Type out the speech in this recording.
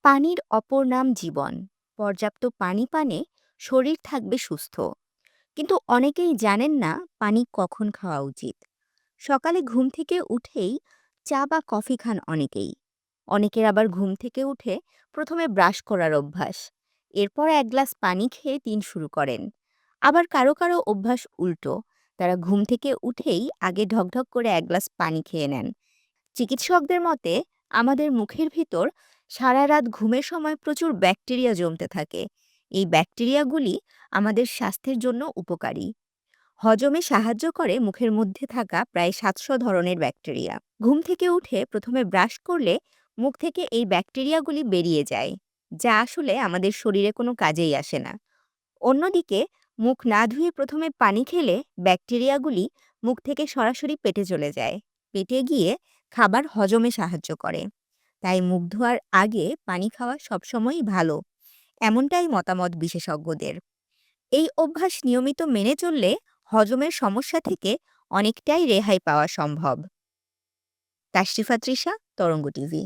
পানির অপর নাম জীবন। পর্যাপ্ত পানি পানে শরীর থাকবে সুস্থ। কিন্তু অনেকেই জানেন না পানি কখন খাওয়া উচিত। সকালে ঘুম থেকে উঠেই চা বা কফি খান অনেকেই। অনেকের আবার ঘুম থেকে উঠে প্রথমে ব্রাশ করার অভ্যাস, এরপর এক গ্লাস পানি খেয়ে দিন শুরু করেন। আবার কারো কারো অভ্যাস উল্টো, তারা ঘুম থেকে উঠেই আগে ঢকঢক করে এক গ্লাস পানি খেয়ে নেন। চিকিৎসকদের মতে আমাদের মুখের ভিতর সারা রাত ঘুমের সময় প্রচুর ব্যাকটেরিয়া জমতে থাকে। এই ব্যাকটেরিয়াগুলি আমাদের স্বাস্থ্যের জন্য উপকারী। হজমে সাহায্য করে মুখের মধ্যে থাকা প্রায় ৭০০ ধরনের ব্যাকটেরিয়া। ঘুম থেকে উঠে প্রথমে ব্রাশ করলে মুখ থেকে এই ব্যাকটেরিয়াগুলি বেরিয়ে যায়, যা আসলে আমাদের শরীরে কোনো কাজেই আসে না। অন্যদিকে মুখ না ধুয়ে প্রথমে পানি খেলে ব্যাকটেরিয়াগুলি মুখ থেকে সরাসরি পেটে চলে যায়। পেটে গিয়ে খাবার হজমে সাহায্য করে। তাই মুখ ধোয়ার আগে পানি খাওয়া সবসময়ই ভালো, এমনটাই মতামত বিশেষজ্ঞদের। এই অভ্যাস নিয়মিত মেনে চললে হজমের সমস্যা থেকে অনেকটাই রেহাই পাওয়া সম্ভব। তাশরিফা তৃষা, তরঙ্গ টিভি।